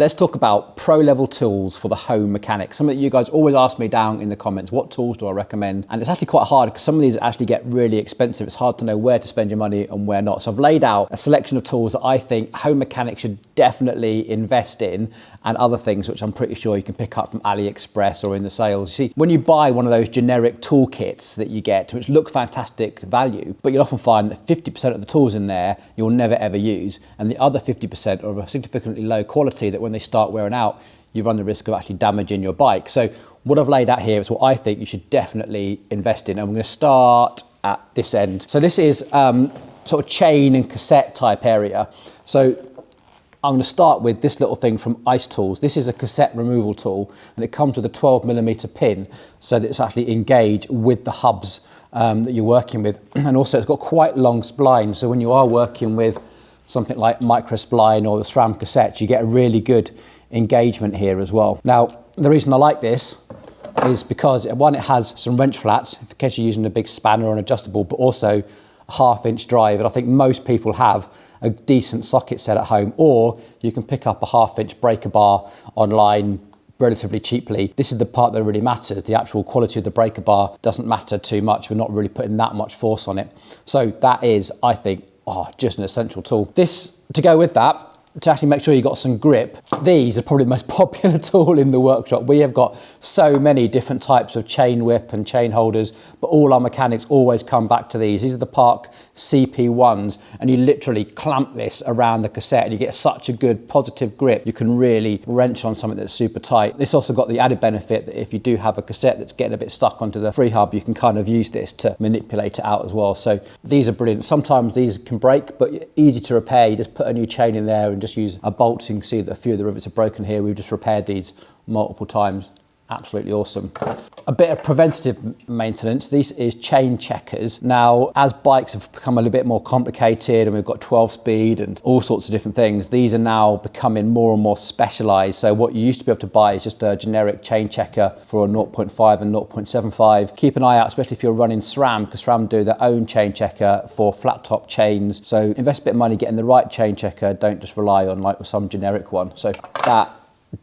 let's talk about pro level tools for the home mechanic. Something that you guys always ask me down in the comments, what tools do I recommend? And it's actually quite hard because some of these actually get really expensive. It's hard to know where to spend your money and where not. So I've laid out a selection of tools that I think home mechanics should definitely invest in, and other things which I'm pretty sure you can pick up from AliExpress or in the sales. You see, when you buy one of those generic toolkits that you get, which look fantastic value, but you'll often find that 50% of the tools in there you'll never ever use, and the other 50% are of a significantly low quality that when they start wearing out, you run the risk of actually damaging your bike. So what I've laid out here is what I think you should definitely invest in, and I'm going to start at this end. So this is sort of chain and cassette type area. So I'm going to start with this little thing from Ice Tools. This is a cassette removal tool, and it comes with a 12mm pin so that it's actually engaged with the hubs that you're working with. And also it's got quite long splines, so when you are working with something like micro spline or the SRAM cassettes, you get a really good engagement here as well. Now, the reason I like this is because, one, it has some wrench flats in case you're using a big spanner or an adjustable, but also a 1/2-inch drive. And I think most people have a decent socket set at home, or you can pick up a 1/2-inch breaker bar online relatively cheaply. This is the part that really matters. The actual quality of the breaker bar doesn't matter too much. We're not really putting that much force on it. So that is, I think, just an essential tool. This, to go with that, to actually make sure you got some grip, these are probably the most popular tool in the workshop. We have got so many different types of chain whip and chain holders, but all our mechanics always come back to these. These are the Park CP1s, and you literally clamp this around the cassette and you get such a good positive grip. You can really wrench on something that's super tight. This also got the added benefit that if you do have a cassette that's getting a bit stuck onto the free hub, you can kind of use this to manipulate it out as well. So these are brilliant. Sometimes these can break, but easy to repair. You just put a new chain in there and just use a bolt. You can see that a few of the rivets are broken here. We've just repaired these multiple times. Absolutely awesome. A bit of preventative maintenance. This is chain checkers. Now, as bikes have become a little bit more complicated and we've got 12 speed and all sorts of different things, these are now becoming more and more specialized. So what you used to be able to buy is just a generic chain checker for a 0.5 and 0.75. Keep an eye out, especially if you're running SRAM, because SRAM do their own chain checker for flat top chains. So invest a bit of money getting the right chain checker. Don't just rely on like some generic one. So that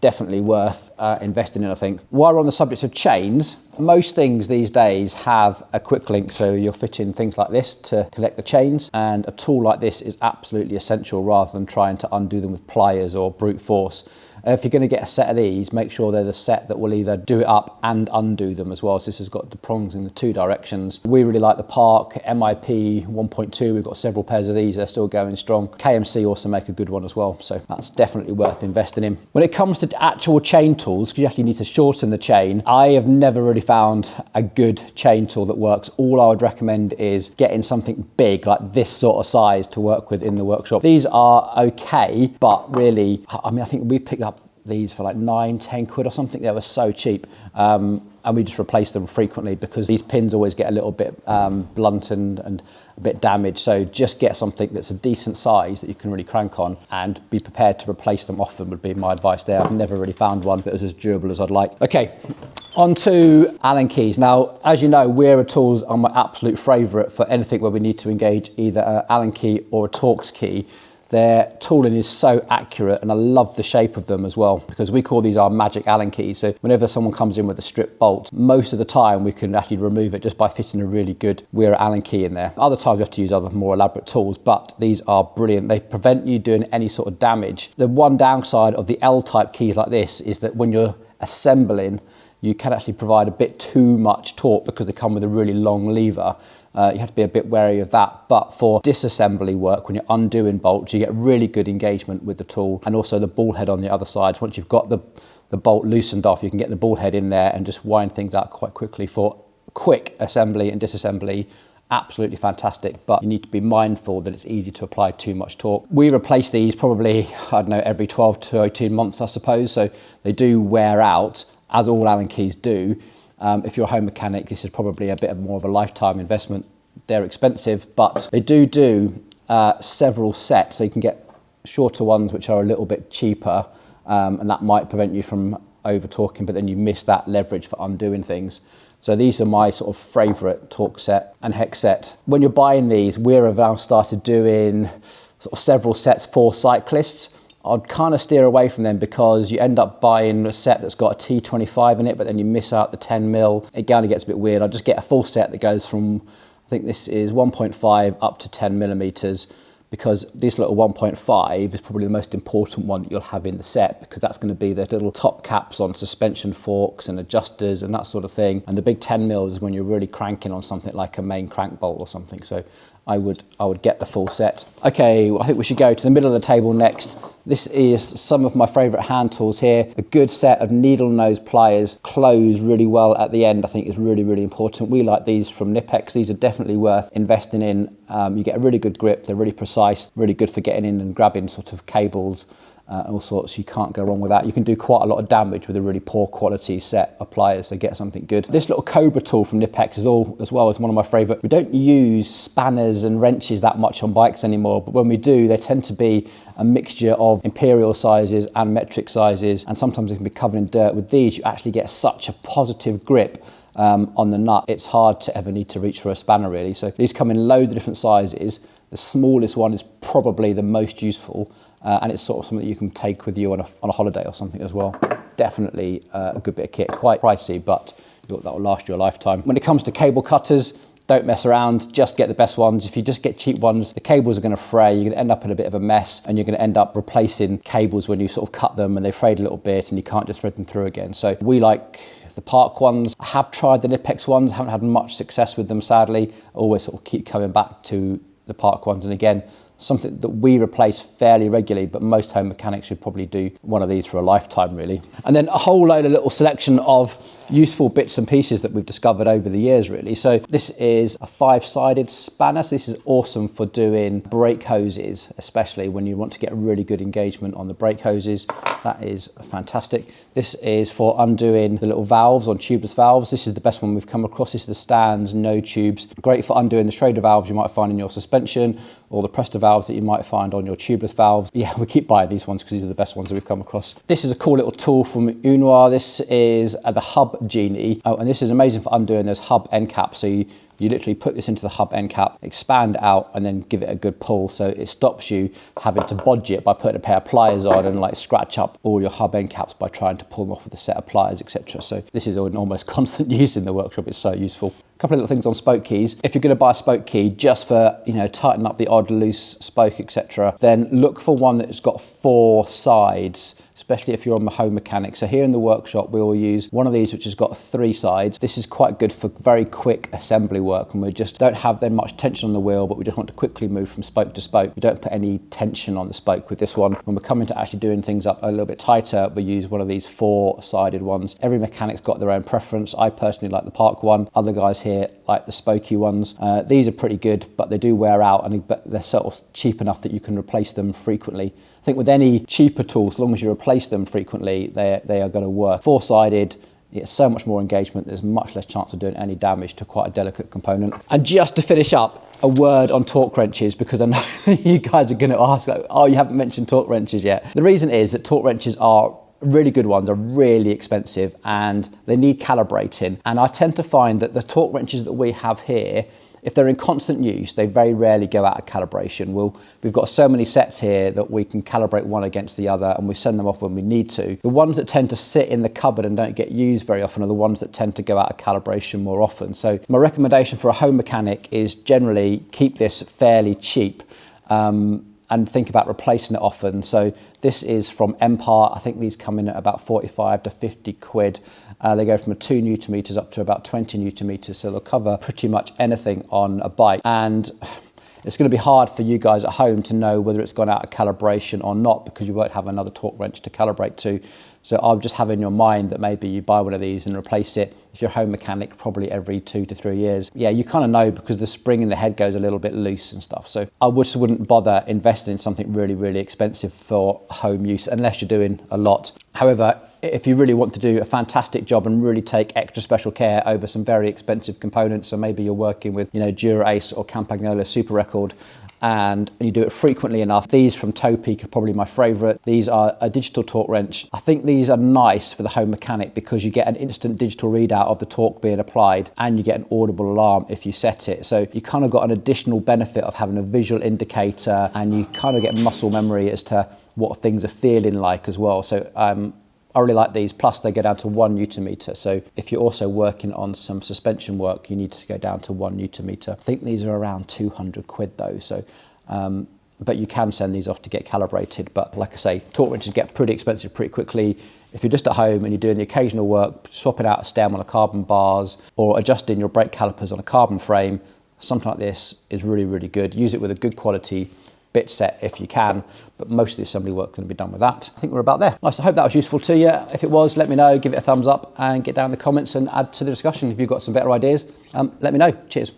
definitely worth investing in, I think. While we're on the subject of chains, most things these days have a quick link, so you'll fit in things like this to connect the chains, and a tool like this is absolutely essential rather than trying to undo them with pliers or brute force. If you're going to get a set of these, make sure they're the set that will either do it up and undo them as well. So this has got the prongs in the two directions. We really like the Park MIP 1.2. We've got several pairs of these. They're still going strong. KMC also make a good one as well. So that's definitely worth investing in. When it comes to actual chain tools, because you actually need to shorten the chain, I have never really found a good chain tool that works. All I would recommend is getting something big like this sort of size to work with in the workshop. These are okay, but really, I mean, I think we picked up these for like 9-10 quid or something. They were so cheap, and we just replace them frequently because these pins always get a little bit blunt and a bit damaged. So just get something that's a decent size that you can really crank on, and be prepared to replace them often would be my advice there. I've never really found one that was as durable as I'd like. Okay, on to Allen keys. Now, as you know, Wera tools are my absolute favourite for anything where we need to engage either an Allen key or a Torx key. Their tooling is so accurate, and I love the shape of them as well, because we call these our magic Allen keys. So whenever someone comes in with a strip bolt, most of the time we can actually remove it just by fitting a really good Wera Allen key in there. Other times we have to use other more elaborate tools, but these are brilliant. They prevent you doing any sort of damage. The one downside of the L-type keys like this is that when you're assembling, you can actually provide a bit too much torque because they come with a really long lever. You have to be a bit wary of that. But for disassembly work, when you're undoing bolts, you get really good engagement with the tool, and also the ball head on the other side. Once you've got the bolt loosened off, you can get the ball head in there and just wind things out quite quickly for quick assembly and disassembly. Absolutely fantastic, but you need to be mindful that it's easy to apply too much torque. We replace these probably, I don't know, every 12 to 18 months, I suppose. So they do wear out, as all Allen keys do. If you're a home mechanic, this is probably a bit more of a lifetime investment. They're expensive, but they do several sets. So you can get shorter ones which are a little bit cheaper, and that might prevent you from over torquing, but then you miss that leverage for undoing things. So these are my sort of favourite torque set and hex set. When you're buying these, Wera have now started doing sort of several sets for cyclists. I'd kind of steer away from them because you end up buying a set that's got a T25 in it, but then you miss out the 10mm. It kind of gets a bit weird. I'll just get a full set that goes from, I think this is 1.5 up to 10mm, because this little 1.5 is probably the most important one that you'll have in the set, because that's going to be the little top caps on suspension forks and adjusters and that sort of thing. And the big 10mm is when you're really cranking on something like a main crank bolt or something. So I would get the full set. Okay, well, I think we should go to the middle of the table next. This is some of my favorite hand tools here. A good set of needle nose pliers, close really well at the end, I think is really, really important. We like these from Knipex. These are definitely worth investing in. You get a really good grip. They're really precise, really good for getting in and grabbing sort of cables. All sorts, you can't go wrong with that. You can do quite a lot of damage with a really poor quality set of pliers, so get something good. This little Cobra tool from Knipex is as well as one of my favourite. We don't use spanners and wrenches that much on bikes anymore, but when we do, they tend to be a mixture of imperial sizes and metric sizes, and sometimes they can be covered in dirt. With these, you actually get such a positive grip on the nut. It's hard to ever need to reach for a spanner, really. So these come in loads of different sizes. The smallest one is probably the most useful, and it's sort of something that you can take with you on a holiday or something as well. Definitely a good bit of kit, quite pricey, but that will last you a lifetime. When it comes to cable cutters, don't mess around, just get the best ones. If you just get cheap ones, the cables are going to fray, you're going to end up in a bit of a mess, and you're going to end up replacing cables when you sort of cut them and they frayed a little bit and you can't just thread them through again. So we like the Park ones. I have tried the Knipex ones, haven't had much success with them, sadly. I always sort of keep coming back to the Park ones, and again, something that we replace fairly regularly, but most home mechanics should probably do one of these for a lifetime, really. And then a whole load of little selection of useful bits and pieces that we've discovered over the years, really. So this is a 5-sided spanner. So this is awesome for doing brake hoses, especially when you want to get a really good engagement on the brake hoses. That is fantastic. This is for undoing the little valves on tubeless valves. This is the best one we've come across. This is the stands, no tubes. Great for undoing the Schrader valves you might find in your suspension, or the Presta valves that you might find on your tubeless valves. Yeah, we keep buying these ones because these are the best ones that we've come across. This is a cool little tool from Unua. This is the Hub Genie. Oh, and this is amazing for undoing those hub end caps. So you literally put this into the hub end cap, expand out, and then give it a good pull. So it stops you having to bodge it by putting a pair of pliers on and like scratch up all your hub end caps by trying to pull them off with a set of pliers, etc. So this is an almost constant use in the workshop. It's so useful. A couple of little things on spoke keys. If you're going to buy a spoke key just for, tighten up the odd loose spoke, etc., then look for one that's got 4 sides, especially if you're on the home mechanic. So here in the workshop, we will use one of these which has got 3 sides. This is quite good for very quick assembly work, and we just don't have then much tension on the wheel, but we just want to quickly move from spoke to spoke. We don't put any tension on the spoke with this one. When we're coming to actually doing things up a little bit tighter, we use one of these 4-sided ones. Every mechanic's got their own preference. I personally like the Park one. Other guys here like the spokey ones. These are pretty good, but they do wear out, and they're sort of cheap enough that you can replace them frequently. I think with any cheaper tool, as long as you replace them frequently, they are going to work. 4-sided, it's so much more engagement. There's much less chance of doing any damage to quite a delicate component. And just to finish up, a word on torque wrenches, because I know you guys are going to ask, like, oh, you haven't mentioned torque wrenches yet. The reason is that torque wrenches are really good ones, are really expensive, and they need calibrating. And I tend to find that the torque wrenches that we have here, if they're in constant use, they very rarely go out of calibration. We've got so many sets here that we can calibrate one against the other, and we send them off when we need to. The ones that tend to sit in the cupboard and don't get used very often are the ones that tend to go out of calibration more often. So my recommendation for a home mechanic is generally keep this fairly cheap, and think about replacing it often. So this is from Empire. I think these come in at about 45 to 50 quid. They go from 2 Newton meters up to about 20 Newton meters. So they'll cover pretty much anything on a bike. And it's going to be hard for you guys at home to know whether it's gone out of calibration or not, because you won't have another torque wrench to calibrate to. So I'll just have in your mind that maybe you buy one of these and replace it. If you're a home mechanic, probably every 2 to 3 years. Yeah, you kind of know, because the spring in the head goes a little bit loose and stuff. So I just wouldn't bother investing in something really, really expensive for home use unless you're doing a lot. However, if you really want to do a fantastic job and really take extra special care over some very expensive components, so maybe you're working with, Dura Ace or Campagnola Super Record, and you do it frequently enough. These from Topeak are probably my favourite. These are a digital torque wrench. I think these are nice for the home mechanic because you get an instant digital readout of the torque being applied, and you get an audible alarm if you set it. So you kind of got an additional benefit of having a visual indicator, and you kind of get muscle memory as to what things are feeling like as well. So I really like these, plus they go down to 1 Newton meter. So if you're also working on some suspension work, you need to go down to 1 Newton meter. I think these are around 200 quid though. So, but you can send these off to get calibrated. But like I say, torque wrenches get pretty expensive pretty quickly. If you're just at home and you're doing the occasional work, swapping out a stem on a carbon bars or adjusting your brake calipers on a carbon frame, something like this is really, really good. Use it with a good quality bit set if you can, but most of the assembly work can be done with that. I think we're about there. Nice, I hope that was useful to you. If it was, let me know, give it a thumbs up and get down in the comments and add to the discussion. If you've got some better ideas, let me know. Cheers.